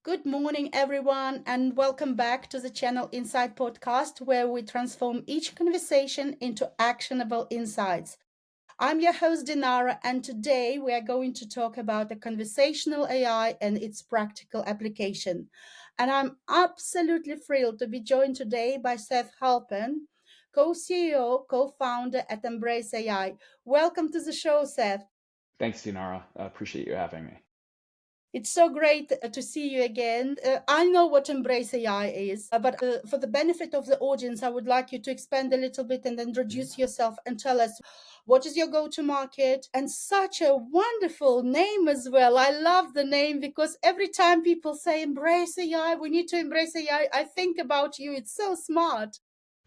Good morning, everyone, and welcome back to the Channel Insight podcast, where we transform each conversation into actionable insights. I'm your host, Dinara, and today we are going to talk about the conversational AI and its practical application. And I'm absolutely thrilled to be joined today by Seth Halpern, co CEO, co founder at Embrace.AI. Welcome to the show, Seth. Thanks, Dinara. I appreciate you having me. It's so great to see you again. I know what Embrace AI is, but for the benefit of the audience, I would like you to expand a little bit and introduce yourself and tell us what is your go to market and such a wonderful name as well. I love the name because every time people say Embrace AI, we need to embrace AI, I think about you. It's so smart.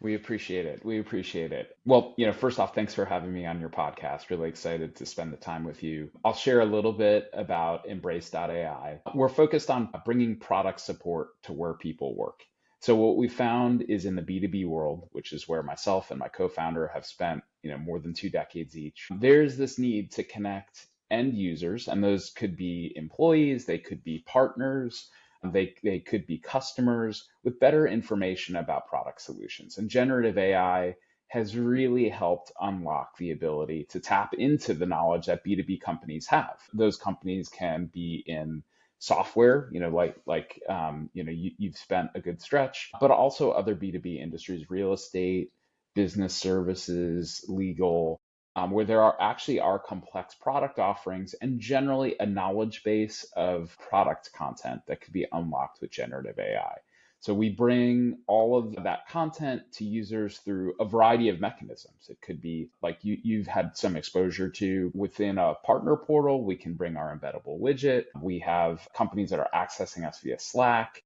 We appreciate it. We appreciate it. Well, first off, thanks for having me on your podcast. Really excited to spend the time with you. I'll share a little bit about Embrace.AI. We're focused on bringing product support to where people work. So what we found is in the B2B world, which is where myself and my co-founder have spent, more than 2 decades each, there's this need to connect end users, and those could be employees, they could be partners, they could be customers with better information about product solutions. And generative AI has really helped unlock the ability to tap into the knowledge that B2B companies have. Those companies can be in software, you've spent a good stretch, but also other B2B industries, real estate, business services, legal, where there are complex product offerings and generally a knowledge base of product content that could be unlocked with generative AI. So we bring all of that content to users through a variety of mechanisms. It could be like you've had some exposure to within a partner portal. We can bring our embeddable widget. We have companies that are accessing us via Slack.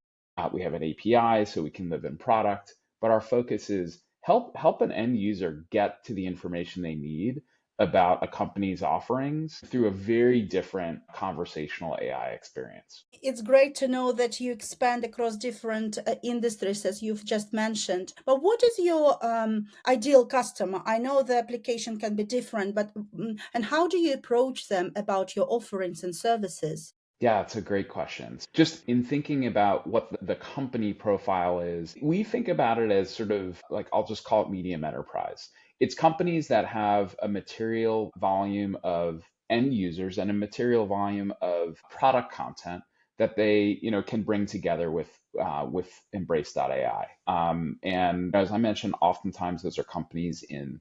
We have an API so we can live in product. But our focus is help an end user get to the information they need about a company's offerings through a very different conversational AI experience. It's great to know that you expand across different industries, as you've just mentioned. But what is your ideal customer? I know the application can be different, but and how do you approach them about your offerings and services? Yeah, it's a great question. Just in thinking about what the company profile is, we think about it as sort of like, I'll just call it medium enterprise. It's companies that have a material volume of end users and a material volume of product content that they, can bring together with Embrace.AI. And as I mentioned, oftentimes those are companies in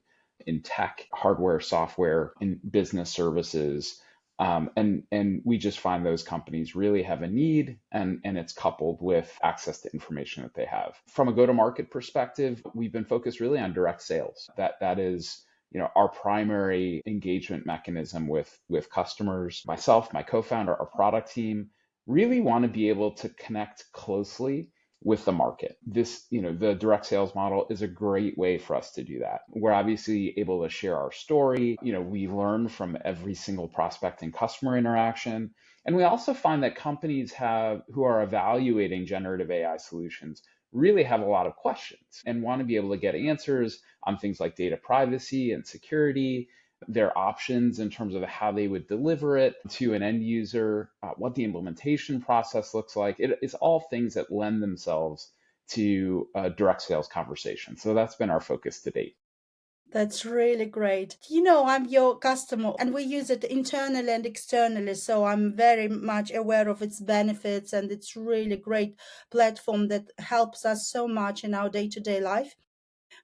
tech, hardware, software, in business services, and we just find those companies really have a need, and it's coupled with access to information that they have. From a go-to-market perspective, we've been focused really on direct sales. That is, our primary engagement mechanism with customers. Myself, my co-founder, our product team really want to be able to connect closely with the market. The direct sales model is a great way for us to do that. We're obviously able to share our story. We learn from every single prospect and customer interaction. And we also find that companies who are evaluating generative AI solutions really have a lot of questions and want to be able to get answers on things like data privacy and security, their options in terms of how they would deliver it to an end user, what the implementation process looks like. It's all things that lend themselves to a direct sales conversation. So that's been our focus to date. That's really great. I'm your customer and we use it internally and externally. So I'm very much aware of its benefits, and it's really great platform that helps us so much in our day-to-day life.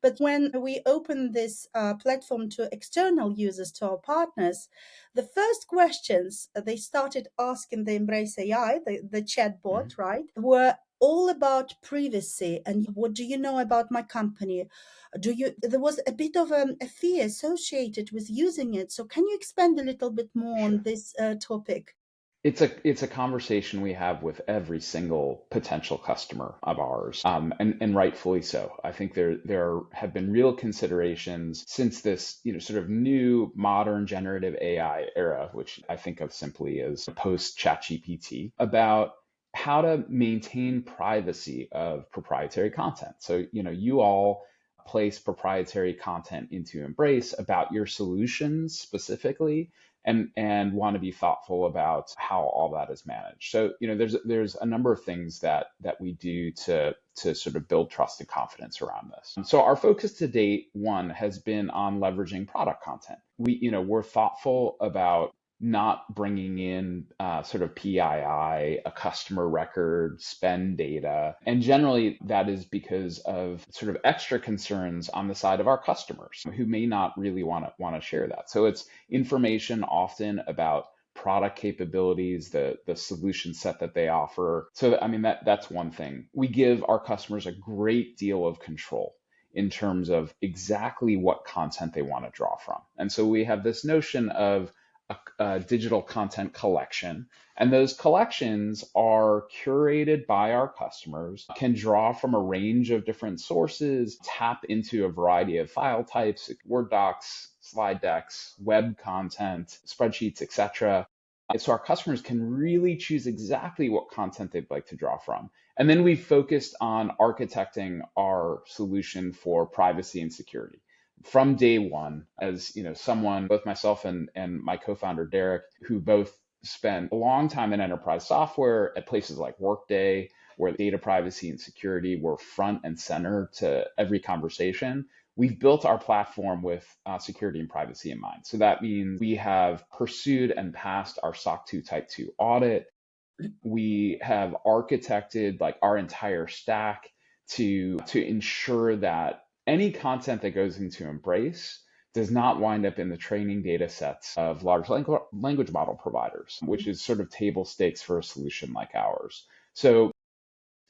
But when we open this platform to external users, to our partners, the first questions they started asking the Embrace AI, the Mhm. chatbot, right, were all about privacy and what do you know about my company? There was a bit of a fear associated with using it. So can you expand a little bit more on Sure. this topic? It's a conversation we have with every single potential customer of ours, and rightfully so. I think there have been real considerations since this sort of new modern generative AI era, which I think of simply as post ChatGPT, about how to maintain privacy of proprietary content. So you all place proprietary content into Embrace about your solutions specifically, and want to be thoughtful about how all that is managed. So, there's a number of things that we do to sort of build trust and confidence around this. So our focus to date, one, has been on leveraging product content. We're thoughtful about not bringing in sort of PII, a customer record, spend data. And generally, that is because of sort of extra concerns on the side of our customers who may not really want to share that. So it's information often about product capabilities, the solution set that they offer. So, I mean, that's one thing. We give our customers a great deal of control in terms of exactly what content they want to draw from. And so we have this notion of a digital content collection. And those collections are curated by our customers, can draw from a range of different sources, tap into a variety of file types, Word docs, slide decks, web content, spreadsheets, etc. So our customers can really choose exactly what content they'd like to draw from. And then we focused on architecting our solution for privacy and security from day one. As someone, both myself and my co-founder Derek, who both spent a long time in enterprise software at places like Workday, where data privacy and security were front and center to every conversation, we've built our platform with security and privacy in mind. So that means we have pursued and passed our SOC 2 Type 2 audit. We have architected like our entire stack to ensure that any content that goes into Embrace does not wind up in the training data sets of large language model providers, which is sort of table stakes for a solution like ours. So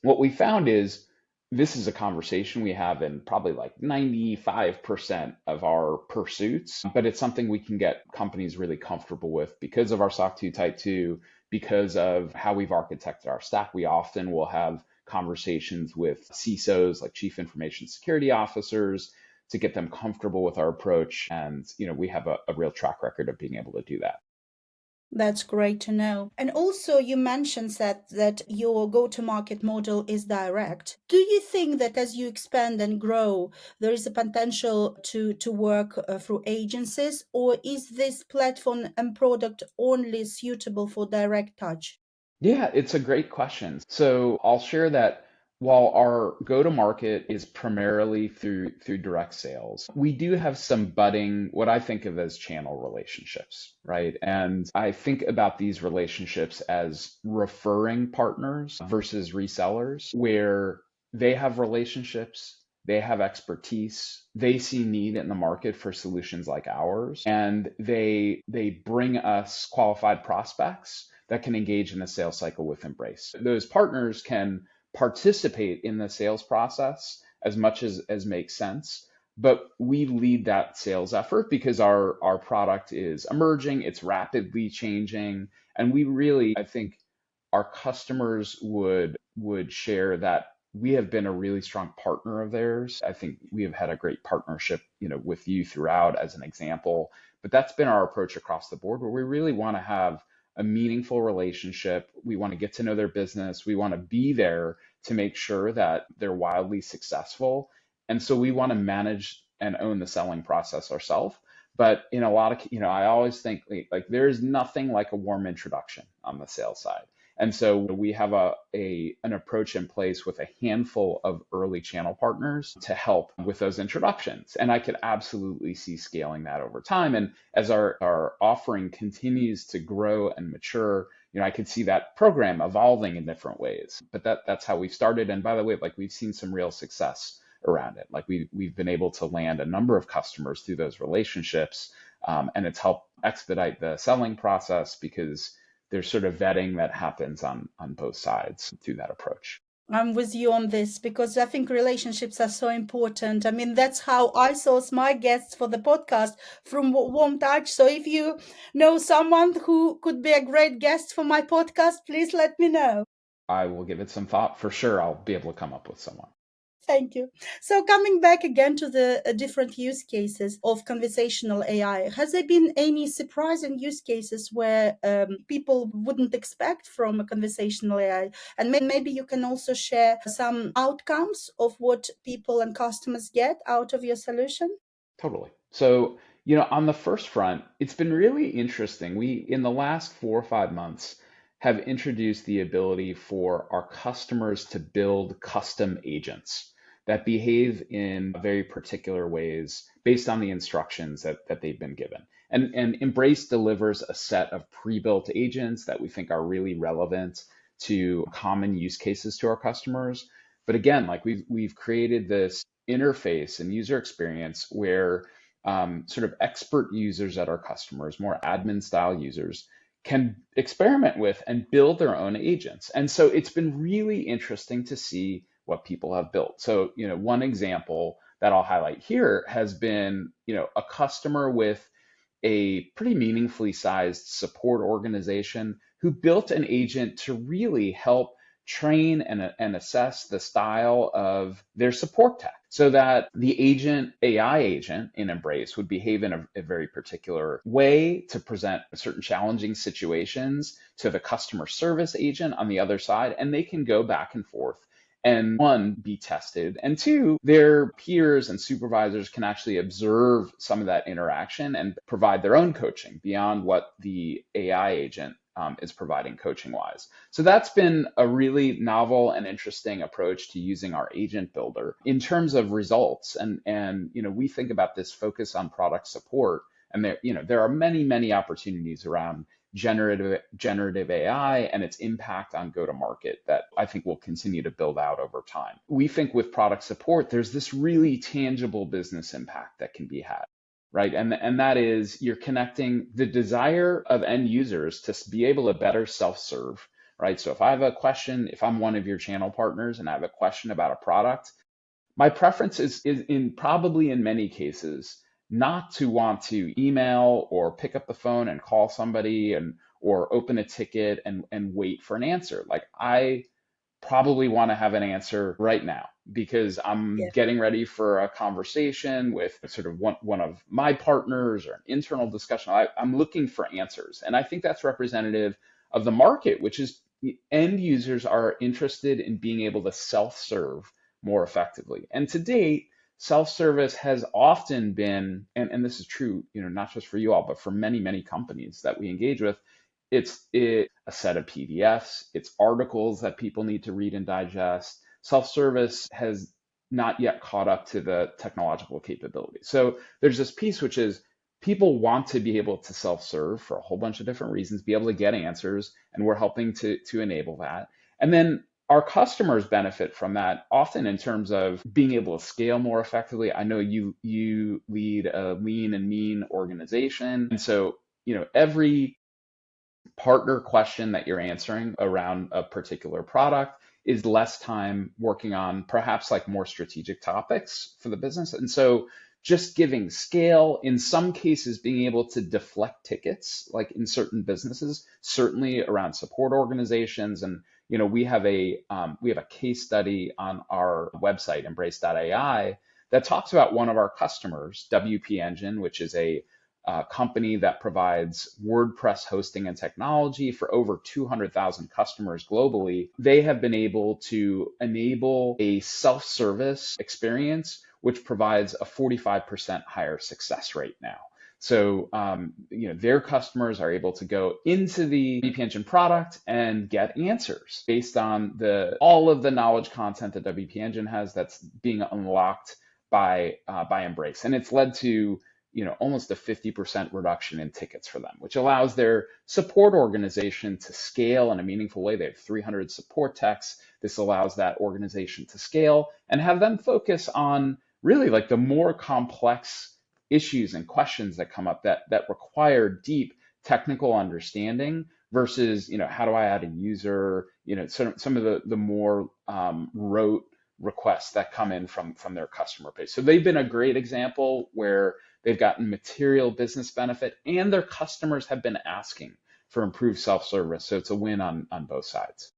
what we found is this is a conversation we have in probably like 95% of our pursuits, but it's something we can get companies really comfortable with because of our SOC 2 Type 2, because of how we've architected our stack. We often will have conversations with CISOs, like chief information security officers, to get them comfortable with our approach. And, we have a real track record of being able to do that. That's great to know. And also, you mentioned that your go-to-market model is direct. Do you think that as you expand and grow, there is a potential to work through agencies, or is this platform and product only suitable for direct touch? Yeah, it's a great question. So I'll share that while our go-to-market is primarily through direct sales, we do have some budding, what I think of as channel relationships, right? And I think about these relationships as referring partners versus resellers, where they have relationships, they have expertise, they see need in the market for solutions like ours, and they bring us qualified prospects that can engage in the sales cycle with Embrace. Those partners can participate in the sales process as much as makes sense, but we lead that sales effort because our product is emerging, it's rapidly changing, and we really, I think, our customers would share that we have been a really strong partner of theirs. I think we have had a great partnership, with you throughout as an example, but that's been our approach across the board, where we really want to have a meaningful relationship. We want to get to know their business. We want to be there to make sure that they're wildly successful. And so we want to manage and own the selling process ourselves. But in a lot of, I always think like there is nothing like a warm introduction on the sales side. And so we have an approach in place with a handful of early channel partners to help with those introductions. And I could absolutely see scaling that over time. And as our offering continues to grow and mature, I could see that program evolving in different ways. But that's how we started. And by the way, like we've seen some real success around it. Like we've been able to land a number of customers through those relationships. And it's helped expedite the selling process because there's sort of vetting that happens on both sides through that approach. I'm with you on this because I think relationships are so important. I mean, that's how I source my guests for the podcast, from warm touch. So if you know someone who could be a great guest for my podcast, please let me know. I will give it some thought for sure. I'll be able to come up with someone. Thank you. So coming back again to the different use cases of conversational AI, has there been any surprising use cases where people wouldn't expect from a conversational AI? And maybe you can also share some outcomes of what people and customers get out of your solution? Totally. So, On the first front, it's been really interesting. We, in the last 4 or 5 months, have introduced the ability for our customers to build custom agents that behave in very particular ways based on the instructions that they've been given. And Embrace delivers a set of pre-built agents that we think are really relevant to common use cases to our customers. But again, like we've created this interface and user experience where sort of expert users at our customers, more admin style users, can experiment with and build their own agents. And so it's been really interesting to see what people have built. So, one example that I'll highlight here has been, a customer with a pretty meaningfully sized support organization who built an agent to really help train and assess the style of their support tech so that the AI agent in Embrace would behave in a very particular way to present certain challenging situations to the customer service agent on the other side. And they can go back and forth and one, be tested, and two, their peers and supervisors can actually observe some of that interaction and provide their own coaching beyond what the AI agent is providing coaching wise. So that's been a really novel and interesting approach to using our agent builder in terms of results. And we think about this focus on product support, and there are many opportunities around generative AI and its impact on go to market that I think will continue to build out over time. We think with product support, there's this really tangible business impact that can be had. Right. And that is you're connecting the desire of end users to be able to better self-serve. Right. So if I have a question, if I'm one of your channel partners and I have a question about a product, my preference is in probably in many cases not to want to email or pick up the phone and call somebody or open a ticket and wait for an answer. Like I probably want to have an answer right now because I'm Yeah. getting ready for a conversation with sort of one of my partners or an internal discussion. I'm looking for answers. And I think that's representative of the market, which is end users are interested in being able to self-serve more effectively. And to date, self-service has often been, and this is true, not just for you all, but for many companies that we engage with, it's a set of PDFs, it's articles that people need to read and digest. Self-service has not yet caught up to the technological capability. So there's this piece which is people want to be able to self-serve for a whole bunch of different reasons, be able to get answers, and we're helping to enable that. And then our customers benefit from that often in terms of being able to scale more effectively. I know you lead a lean and mean organization. And so, every partner question that you're answering around a particular product is less time working on perhaps like more strategic topics for the business. And so just giving scale, in some cases, being able to deflect tickets, like in certain businesses, certainly around support organizations. And we have a case study on our website, Embrace.AI, that talks about one of our customers, WP Engine, which is a company that provides WordPress hosting and technology for over 200,000 customers globally. They have been able to enable a self-service experience, which provides a 45% higher success rate now. So, their customers are able to go into the WP Engine product and get answers based on all of the knowledge content that WP Engine has that's being unlocked by Embrace, and it's led to almost a 50% reduction in tickets for them, which allows their support organization to scale in a meaningful way. They have 300 support techs. This allows that organization to scale and have them focus on really like the more complex issues and questions that come up that require deep technical understanding versus, how do I add a user, some of the more rote requests that come in from their customer base. So they've been a great example where they've gotten material business benefit and their customers have been asking for improved self-service. So it's a win on both sides.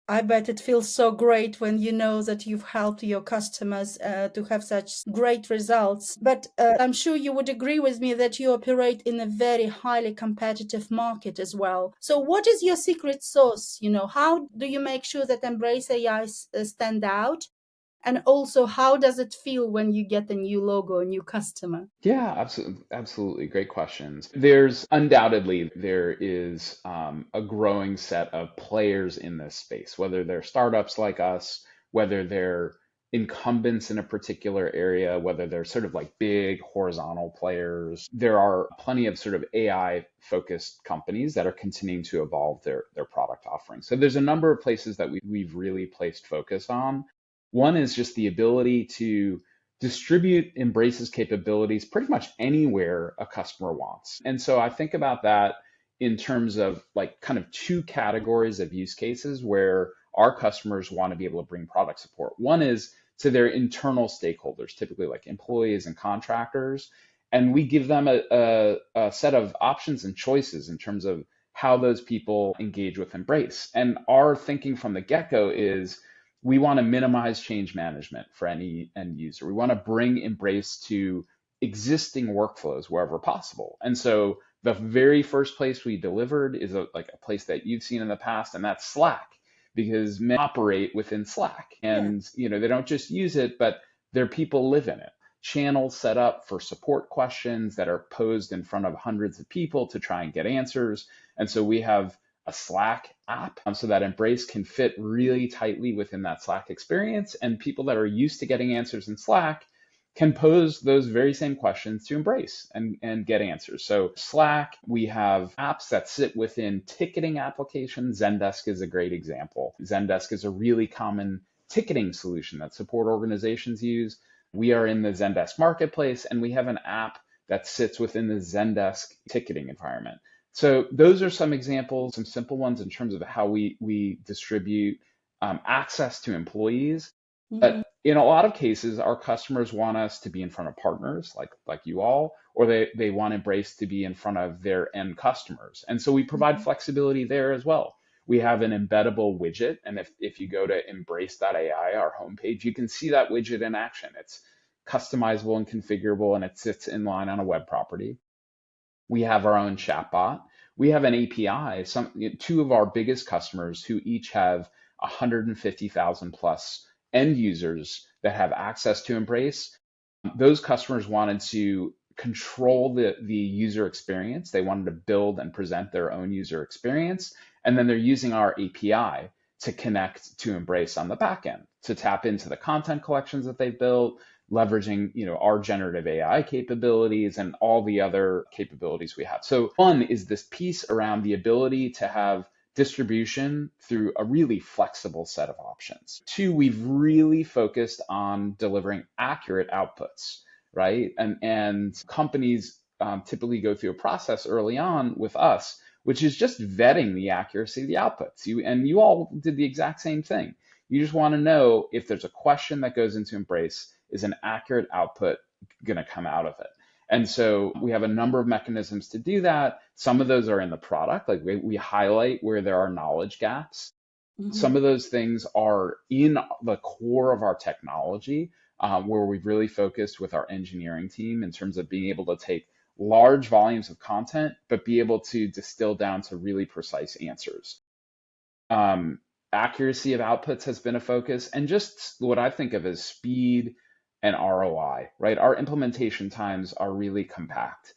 I bet it feels so great when you know that you've helped your customers to have such great results. But I'm sure you would agree with me that you operate in a very highly competitive market as well. So what is your secret sauce? How do you make sure that Embrace AI stand out? And also, how does it feel when you get a new logo, a new customer? Yeah, absolutely, absolutely. Great questions. There's undoubtedly there is a growing set of players in this space, whether they're startups like us, whether they're incumbents in a particular area, whether they're sort of like big horizontal players. There are plenty of sort of AI focused companies that are continuing to evolve their product offerings. So there's a number of places that we've really placed focus on. One is just the ability to distribute Embrace's capabilities pretty much anywhere a customer wants. And so I think about that in terms of like kind of two categories of use cases where our customers want to be able to bring product support. One is to their internal stakeholders, typically like employees and contractors. And we give them a set of options and choices in terms of how those people engage with Embrace. And our thinking from the get go is we want to minimize change management for any end user. We want to bring Embrace to existing workflows wherever possible. And so the very first place we delivered is like a place that you've seen in the past, and that's Slack, because men operate within Slack, Yeah. and they don't just use it, but their people live in it. Channels set up for support questions that are posed in front of hundreds of people to try and get answers. And so we have a Slack app so that Embrace can fit really tightly within that Slack experience. And people that are used to getting answers in Slack can pose those very same questions to Embrace and get answers. So Slack, we have apps that sit within ticketing applications. Zendesk is a great example. Zendesk is a really common ticketing solution that support organizations use. We are in the Zendesk marketplace, and we have an app that sits within the Zendesk ticketing environment. So those are some examples, some simple ones in terms of how we distribute access to employees. Mhm. But in a lot of cases, our customers want us to be in front of partners like you all, or they want Embrace to be in front of their end customers. And so we provide Mhm. flexibility there as well. We have an embeddable widget. And if you go to Embrace.AI, our homepage, you can see that widget in action. It's customizable and configurable, and it sits in line on a web property. We have our own chatbot. We have an API. Two of our biggest customers who each have 150,000 plus end users that have access to Embrace. Those customers wanted to control the user experience. They wanted to build and present their own user experience. And then they're using our API to connect to Embrace on the back end, to tap into the content collections that they've built, leveraging our generative AI capabilities and all the other capabilities we have. So one is this piece around the ability to have distribution through a really flexible set of options. Two, we've really focused on delivering accurate outputs, right? And companies typically go through a process early on with us, which is just vetting the accuracy of the outputs. You all did the exact same thing. You just want to know if there's a question that goes into Embrace, is an accurate output going to come out of it? And so we have a number of mechanisms to do that. Some of those are in the product, like we highlight where there are knowledge gaps. Some Mhm. of those things are in the core of our technology, where we've really focused with our engineering team in terms of being able to take large volumes of content, but be able to distill down to really precise answers. Um, Accuracy of outputs has been a focus, and just what I think of as speed and ROI, right? Our implementation times are really compact.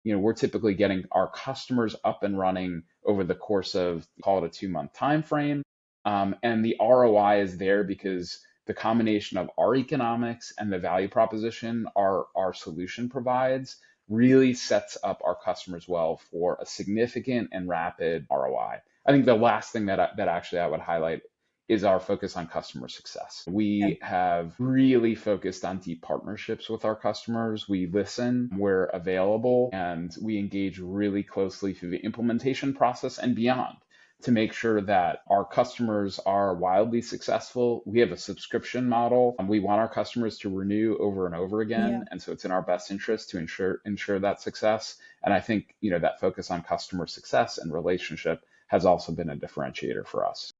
We're typically getting our customers up and running over the course of, call it a 2-month time frame. And the ROI is there because the combination of our economics and the value proposition our solution provides really sets up our customers well for a significant and rapid ROI. I think the last thing that actually I would highlight is our focus on customer success. Yeah. We have really focused on deep partnerships with our customers. We listen where available, and we engage really closely through the implementation process and beyond to make sure that our customers are wildly successful. We have a subscription model, and we want our customers to renew over and over Yeah. again. And so it's in our best interest to ensure that success. And I think, that focus on customer success and relationship has also been a differentiator for us.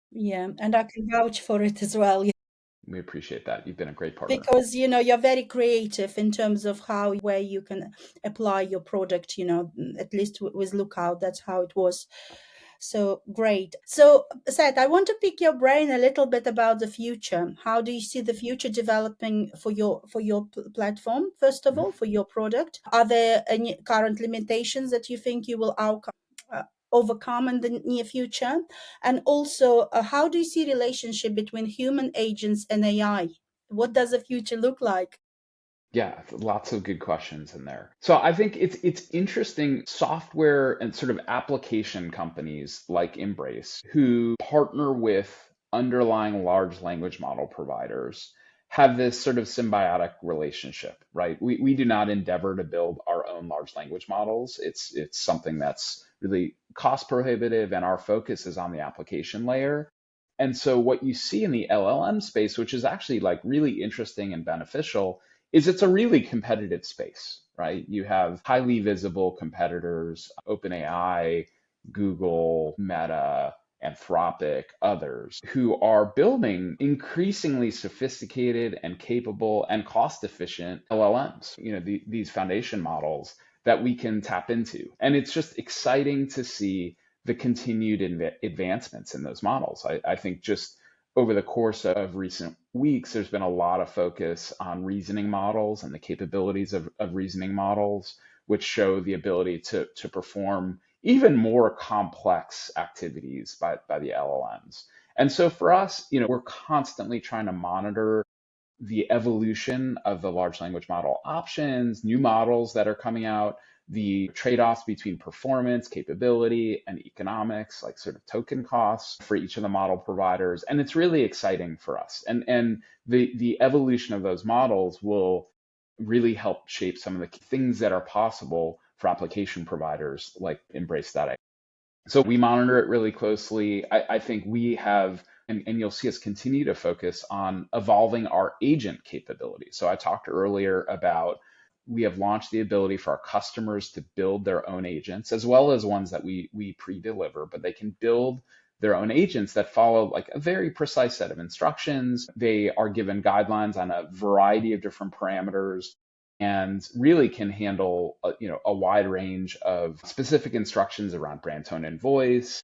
Yeah. And I can vouch for it as well. We appreciate that. You've been a great partner. Because you're very creative in terms of how where you can apply your product, at least with Lookout, that's how it was. So great. So, Seth, I want to pick your brain a little bit about the future. How do you see the future developing for your platform? First of all, for your product, are there any current limitations that you think you will overcome in the near future? And also, how do you see relationship between human agents and AI? What does the future look like? Yeah, lots of good questions in there. So I think it's interesting software and sort of application companies like Embrace who partner with underlying large language model providers have this sort of symbiotic relationship, right? We do not endeavor to build our own large language models. It's something that's really cost prohibitive, and our focus is on the application layer. And so what you see in the LLM space, which is actually like really interesting and beneficial, is it's a really competitive space, right? You have highly visible competitors, OpenAI, Google, Meta, Anthropic, others who are building increasingly sophisticated and capable and cost efficient LLMs, these foundation models that we can tap into. And it's just exciting to see the continued advancements in those models. I think just over the course of recent weeks, there's been a lot of focus on reasoning models and the capabilities of reasoning models, which show the ability to perform even more complex activities by the LLMs. And so for us, we're constantly trying to monitor the evolution of the large language model options, new models that are coming out, the trade-offs between performance, capability, and economics, like sort of token costs for each of the model providers. And it's really exciting for us. And the evolution of those models will really help shape some of the things that are possible for application providers like Embrace.AI. So we monitor it really closely. I think we have, and you'll see us continue to focus on evolving our agent capabilities. So I talked earlier about we have launched the ability for our customers to build their own agents, as well as ones that we pre-deliver, but they can build their own agents that follow like a very precise set of instructions. They are given guidelines on a variety of different parameters and really can handle a wide range of specific instructions around brand tone and voice,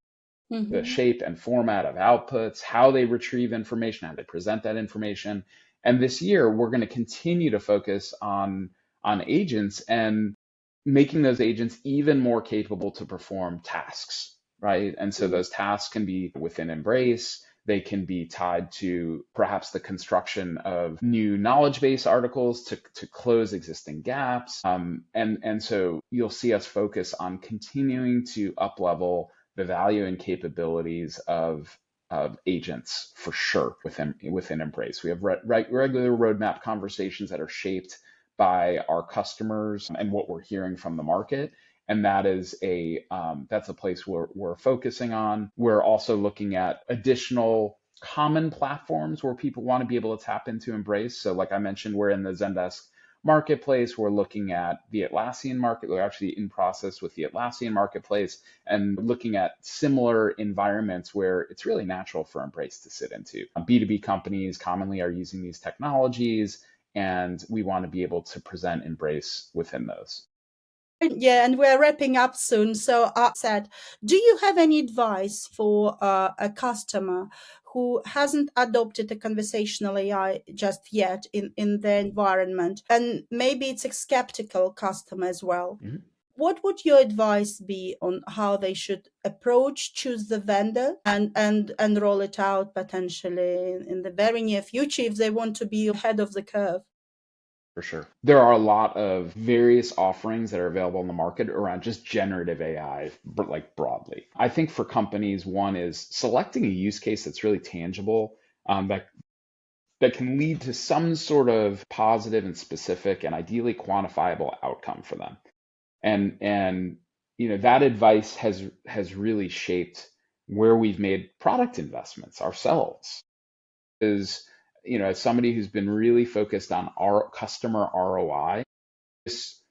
the Mm-hmm. shape and format of outputs, how they retrieve information, how they present that information. And this year, we're going to continue to focus on agents and making those agents even more capable to perform tasks, right? And so those tasks can be within Embrace. They can be tied to perhaps the construction of new knowledge base articles to close existing gaps. And so you'll see us focus on continuing to up level the value and capabilities of agents for sure within Embrace. We have regular roadmap conversations that are shaped by our customers and what we're hearing from the market. And that's a place where we're focusing on. We're also looking at additional common platforms where people want to be able to tap into Embrace. So like I mentioned, we're in the Zendesk marketplace. We're looking at the Atlassian market. We're actually in process with the Atlassian marketplace and looking at similar environments where it's really natural for Embrace to sit into. B2B companies commonly are using these technologies, and we want to be able to present Embrace within those. Yeah, and we're wrapping up soon. So, said, do you have any advice for a customer who hasn't adopted a conversational AI just yet in their environment, and maybe it's a skeptical customer as well? Mhm. What would your advice be on how they should approach, choose the vendor, and roll it out potentially in the very near future if they want to be ahead of the curve? For sure. There are a lot of various offerings that are available in the market around just generative AI, but like broadly. I think for companies, one is selecting a use case that's really tangible, that can lead to some sort of positive and specific and ideally quantifiable outcome for them. And that advice has really shaped where we've made product investments ourselves. Is as somebody who's been really focused on our customer ROI, this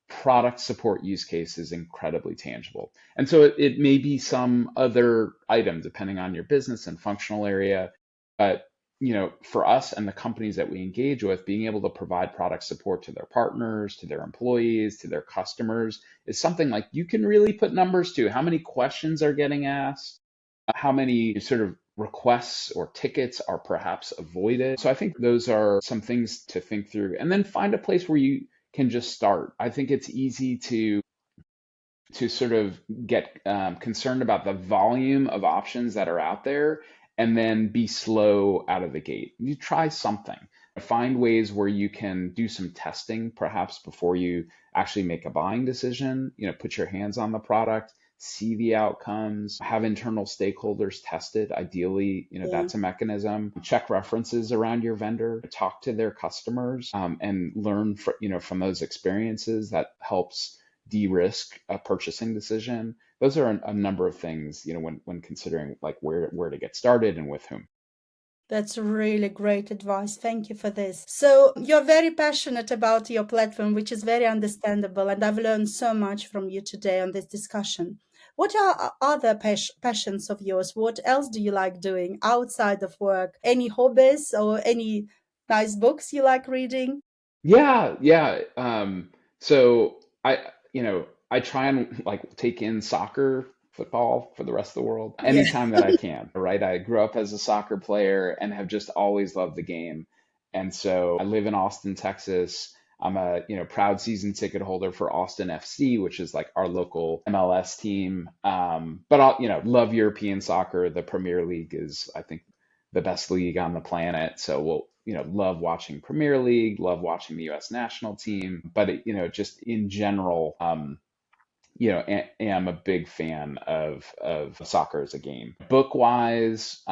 product support use case is incredibly tangible. And so it may be some other item depending on your business and functional area, but for us and the companies that we engage with, being able to provide product support to their partners, to their employees, to their customers is something like you can really put numbers to. How many questions are getting asked? How many sort of requests or tickets are perhaps avoided? So I think those are some things to think through. And then find a place where you can just start. I think it's easy to sort of get concerned about the volume of options that are out there and then be slow out of the gate. You try something. Find ways where you can do some testing perhaps before you actually make a buying decision. Put your hands on the product, see the outcomes, have internal stakeholders test it. Ideally, Yeah. that's a mechanism. Check references around your vendor, talk to their customers, and learn from those experiences. That helps de-risk a purchasing decision. Those are a number of things, when considering like where to get started and with whom. That's really great advice. Thank you for this. So, you're very passionate about your platform, which is very understandable. And I've learned so much from you today on this discussion. What are other passions of yours? What else do you like doing outside of work? Any hobbies or any nice books you like reading? Yeah, yeah. So I try and like take in soccer, football for the rest of the world Yeah. anytime that I can, right? I grew up as a soccer player and have just always loved the game. And so I live in Austin, Texas. I'm a, proud season ticket holder for Austin FC, which is like our local MLS team. But I'll, love European soccer. The Premier League is, I think, the best league on the planet. So we'll, love watching Premier League, love watching the U.S. national team, but just in general, am a big fan of soccer as a game. Book wise,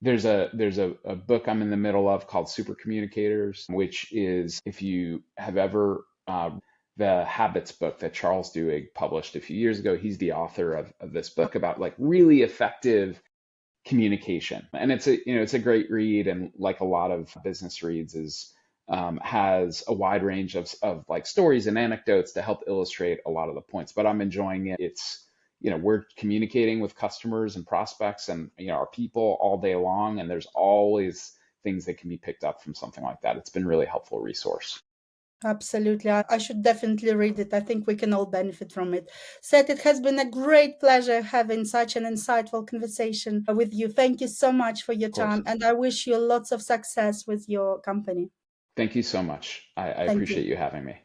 there's a book I'm in the middle of called Super Communicators, which is if you have ever the Habits book that Charles Duhigg published a few years ago. He's the author of this book about like really effective communication. And it's a great read, and like a lot of business reads is has a wide range of like stories and anecdotes to help illustrate a lot of the points. But I'm enjoying it. It's we're communicating with customers and prospects and our people all day long, and there's always things that can be picked up from something like that. It's been a really helpful resource. Absolutely. I should definitely read it. I think we can all benefit from it. Seth, it has been a great pleasure having such an insightful conversation with you. Thank you so much for your Of course. time, and I wish you lots of success with your company. Thank you so much. I Thank appreciate you. you having me.